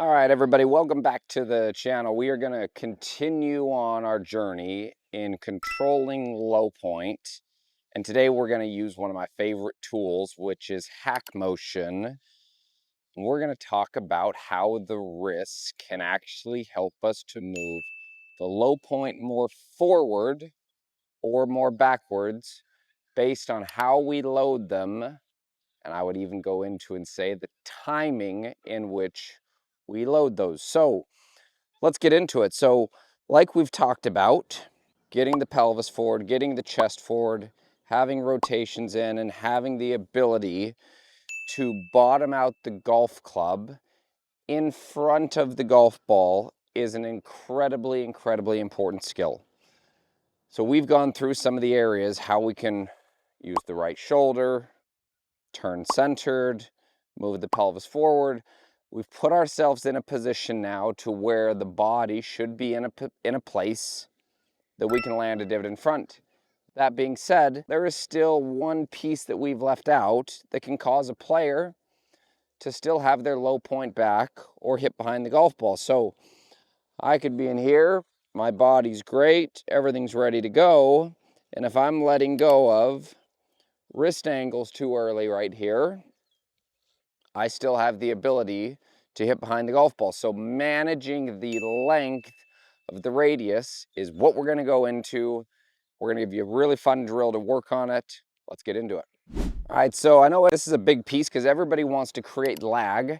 All right, everybody, welcome back to the channel. We are going to continue on our journey in controlling low point. And today we're going to use one of my favorite tools, which is Hackmotion. And we're going to talk about how the wrists can actually help us to move the low point more forward or more backwards based on how we load them. And I would even go into and say the timing in which we load those. So let's get into it. So like we've talked about, getting the pelvis forward, getting the chest forward, having rotations in, and having the ability to bottom out the golf club in front of the golf ball is an incredibly important skill. So we've gone through some of the areas, how we can use the right shoulder, turn centered, move the pelvis forward. We've put ourselves in a position now to where the body should be in a place that we can land a divot in front. That being said, there is still one piece that we've left out that can cause a player to still have their low point back or hit behind the golf ball. So I could be in here, my body's great, everything's ready to go, and if I'm letting go of wrist angles too early right here, I still have the ability to hit behind the golf ball. So managing the length of the radius is what we're going to go into. We're going to give you a really fun drill to work on it. Let's get into it. All right, so I know this is a big piece because everybody wants to create lag,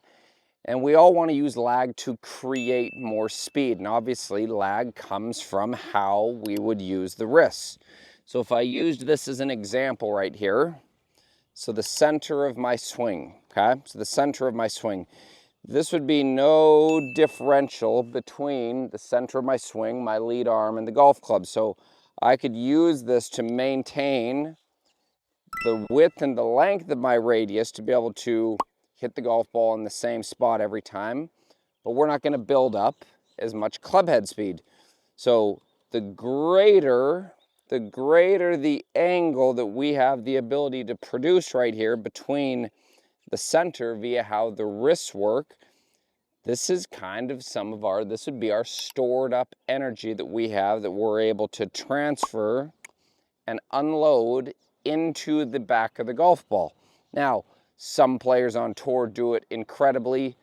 and we all want to use lag to create more speed. And obviously lag comes from how we would use the wrists. So if I used this as an example right here, so the center of my swing, okay? So the center of my swing. This would be no differential between the center of my swing, my lead arm, and the golf club. So I could use this to maintain the width and the length of my radius to be able to hit the golf ball in the same spot every time. But we're not going to build up as much club head speed. So the greater the angle that we have the ability to produce right here between the center via how the wrists work, this is kind of this would be our stored up energy that we have that we're able to transfer and unload into the back of the golf ball. Now, some players on tour do it incredibly.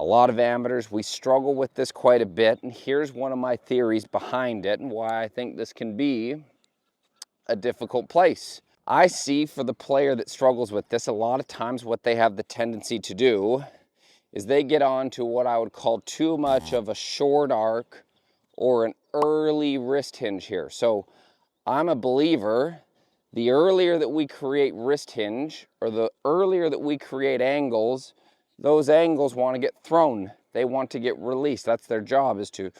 A lot of amateurs, we struggle with this quite a bit, and here's one of my theories behind it and why I think this can be a difficult place. I see for the player that struggles with this, a lot of times what they have the tendency to do is they get on to what I would call too much of a short arc or an early wrist hinge here. So I'm a believer, the earlier that we create wrist hinge or the earlier that we create angles, those angles want to get thrown. They want to get released. That's their job, is to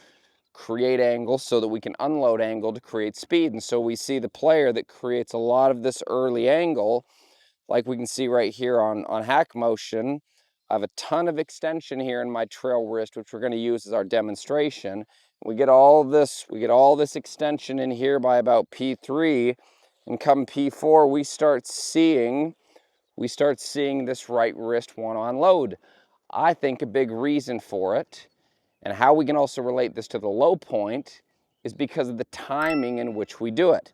create angles so that we can unload angle to create speed. And so we see the player that creates a lot of this early angle, like we can see right here on Hackmotion. I have a ton of extension here in my trail wrist, which we're going to use as our demonstration. We get all this extension in here by about P3, and come P4 we start seeing this right wrist want to unload. I think a big reason for it, and how we can also relate this to the low point, is because of the timing in which we do it.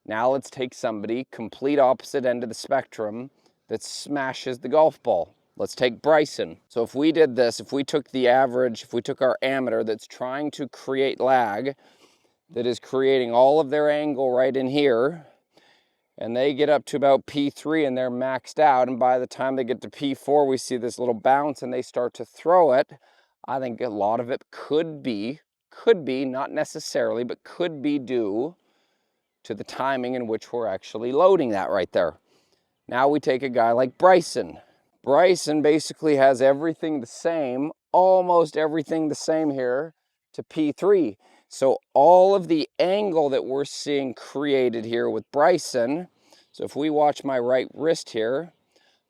Now let's take somebody complete opposite end of the spectrum that smashes the golf ball. Let's take Bryson. So if we did this, if we took the average, if we took our amateur that's trying to create lag, that is creating all of their angle right in here, and they get up to about P3 and they're maxed out, and by the time they get to P4 we see this little bounce and they start to throw it. I think a lot of it could be, not necessarily, but could be due to the timing in which we're actually loading that right there. Now we take a guy like Bryson. Bryson basically has everything the same, almost everything the same here to P3. So all of the angle that we're seeing created here with Bryson, so if we watch my right wrist here,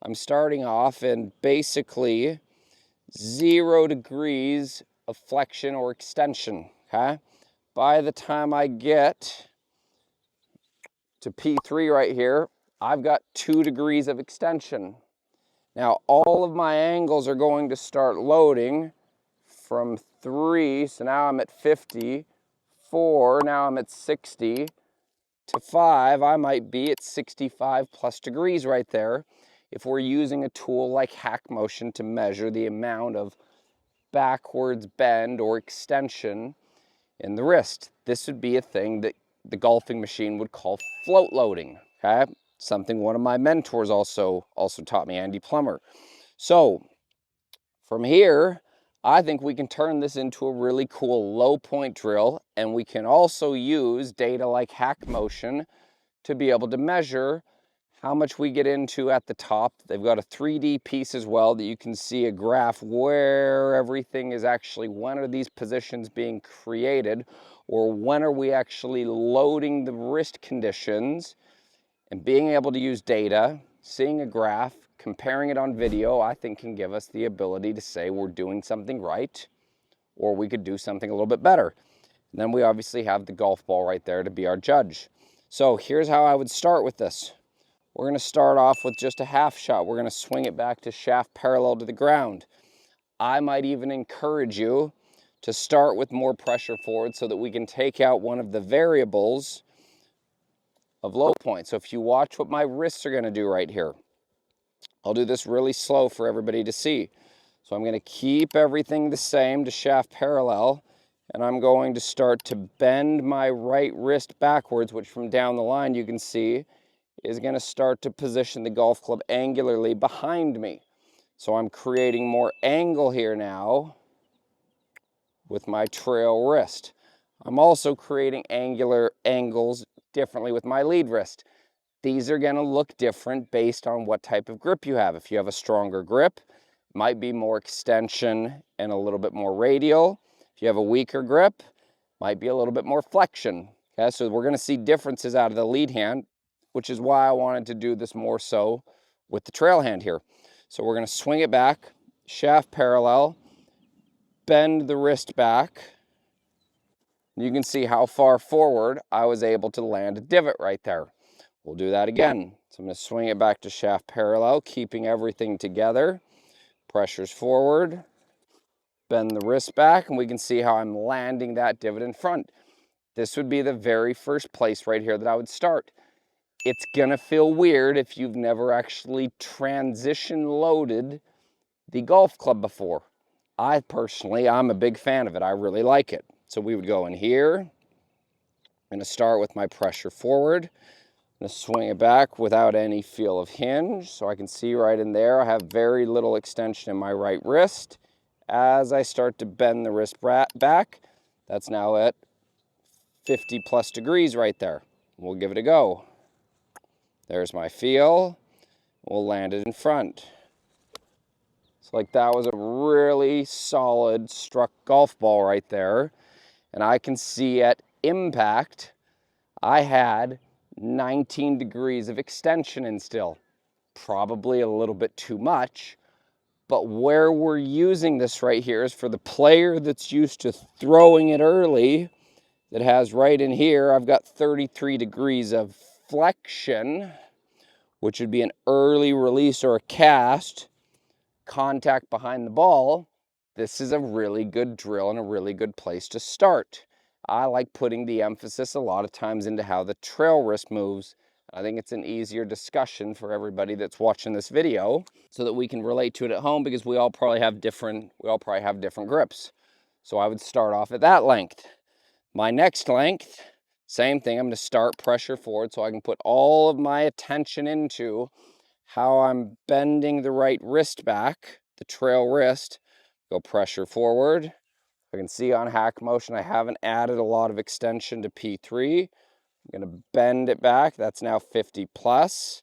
I'm starting off in basically 0 degrees of flexion or extension, okay? By the time I get to P3 right here, I've got 2 degrees of extension. Now all of my angles are going to start loading from 3, so now I'm at 50, 4, now I'm at 60, to 5, I might be at 65 plus degrees right there if we're using a tool like Hackmotion to measure the amount of backwards bend or extension in the wrist. This would be a thing that the golfing machine would call float loading, okay? Something one of my mentors also taught me, Andy Plummer. So from here, I think we can turn this into a really cool low point drill, and we can also use data like Hackmotion to be able to measure how much we get into at the top. They've got a 3D piece as well that you can see a graph where everything is actually, when are these positions being created, or when are we actually loading the wrist conditions. And being able to use data, seeing a graph, comparing it on video, I think can give us the ability to say we're doing something right, or we could do something a little bit better. And then we obviously have the golf ball right there to be our judge. So here's how I would start with this. We're going to start off with just a half shot. We're going to swing it back to shaft parallel to the ground. I might even encourage you to start with more pressure forward so that we can take out one of the variables of low point. So if you watch what my wrists are going to do right here, I'll do this really slow for everybody to see. So I'm going to keep everything the same to shaft parallel, and I'm going to start to bend my right wrist backwards, which from down the line you can see is going to start to position the golf club angularly behind me. So I'm creating more angle here now with my trail wrist. I'm also creating angular angles differently with my lead wrist. These are going to look different based on what type of grip you have. If you have a stronger grip, it might be more extension and a little bit more radial. If you have a weaker grip, it might be a little bit more flexion. Okay, so we're going to see differences out of the lead hand, which is why I wanted to do this more so with the trail hand here. So we're going to swing it back, shaft parallel, bend the wrist back. You can see how far forward I was able to land a divot right there. We'll do that again. So I'm going to swing it back to shaft parallel, keeping everything together. Pressures forward, bend the wrist back, and we can see how I'm landing that divot in front. This would be the very first place right here that I would start. It's going to feel weird if you've never actually transition loaded the golf club before. I'm a big fan of it. I really like it. So we would go in here. I'm going to start with my pressure forward. I'm going to swing it back without any feel of hinge. So I can see right in there, I have very little extension in my right wrist. As I start to bend the wrist back, that's now at 50 plus degrees right there. We'll give it a go. There's my feel. We'll land it in front. So like that was a really solid struck golf ball right there. And I can see at impact, I had 19 degrees of extension in still. Probably a little bit too much, but where we're using this right here is for the player that's used to throwing it early, that has right in here, I've got 33 degrees of flexion, which would be an early release or a cast, contact behind the ball. This is a really good drill and a really good place to start. I like putting the emphasis a lot of times into how the trail wrist moves. I think it's an easier discussion for everybody that's watching this video so that we can relate to it at home, because we all probably have different grips. So I would start off at that length. My next length, same thing. I'm going to start pressure forward so I can put all of my attention into how I'm bending the right wrist back, the trail wrist. Go pressure forward. I can see on Hackmotion I haven't added a lot of extension to P3. I'm going to bend it back. That's now 50 plus,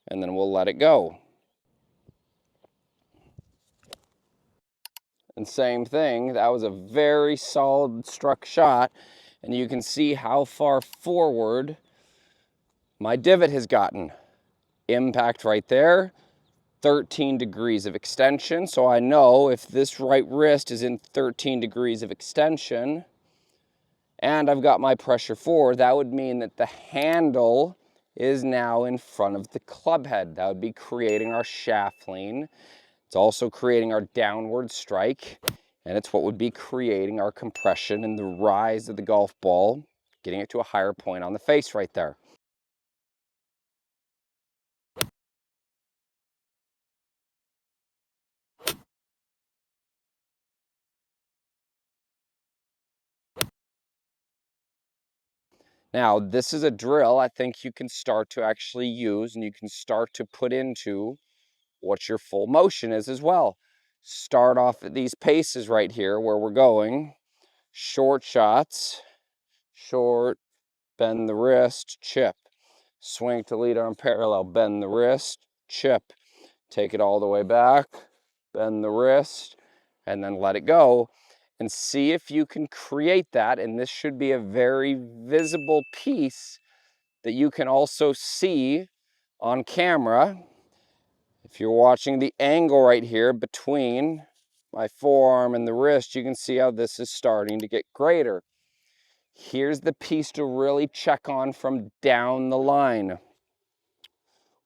and then we'll let it go. And same thing, that was a very solid struck shot, and you can see how far forward my divot has gotten. Impact right there, 13 degrees of extension. So I know if this right wrist is in 13 degrees of extension and I've got my pressure forward, that would mean that the handle is now in front of the club head. That would be creating our shaft lean. It's also creating our downward strike. and it's what would be creating our compression and the rise of the golf ball, getting it to a higher point on the face right there. Now, this is a drill I think you can start to actually use, and you can start to put into what your full motion is as well. Start off at these paces right here where we're going. Short shots, short, bend the wrist, chip. Swing to lead arm parallel, bend the wrist, chip. Take it all the way back, bend the wrist, and then let it go. And see if you can create that. And this should be a very visible piece that you can also see on camera. If you're watching the angle right here between my forearm and the wrist, you can see how this is starting to get greater. Here's the piece to really check on from down the line.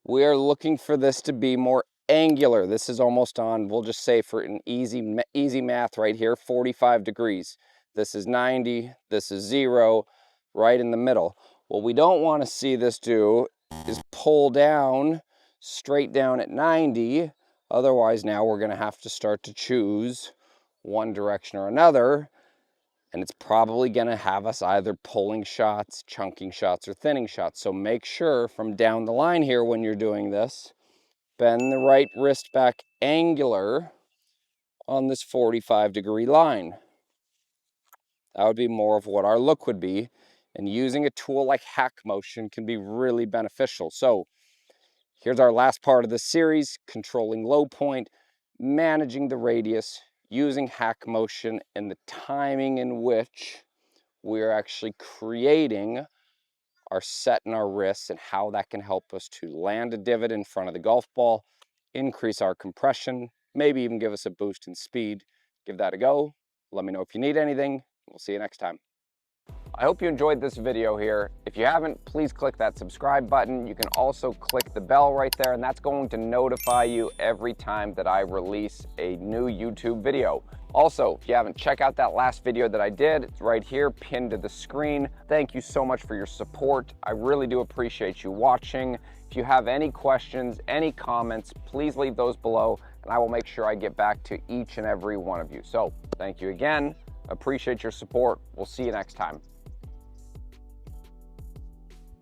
We are looking for this to be more angular. This is almost on, we'll just say for an easy math right here, 45 degrees. This is 90, this is 0, right in the middle. What we don't want to see this do is pull down, straight down at 90. Otherwise now we're going to have to start to choose one direction or another. And it's probably going to have us either pulling shots, chunking shots, or thinning shots. So make sure from down the line here when you're doing this, bend the right wrist back angular on this 45-degree line. That would be more of what our look would be. And using a tool like Hackmotion can be really beneficial. So here's our last part of the series, controlling low point, managing the radius, using Hackmotion, and the timing in which we're actually creating our set in our wrists and how that can help us to land a divot in front of the golf ball, increase our compression, maybe even give us a boost in speed. Give that a go. Let me know if you need anything. We'll see you next time. I hope you enjoyed this video here. If you haven't, please click that subscribe button. You can also click the bell right there, and that's going to notify you every time that I release a new YouTube video. Also, if you haven't, check out that last video that I did. It's right here, pinned to the screen. Thank you so much for your support. I really do appreciate you watching. If you have any questions, any comments, please leave those below, and I will make sure I get back to each and every one of you. So, thank you again. Appreciate your support. We'll see you next time.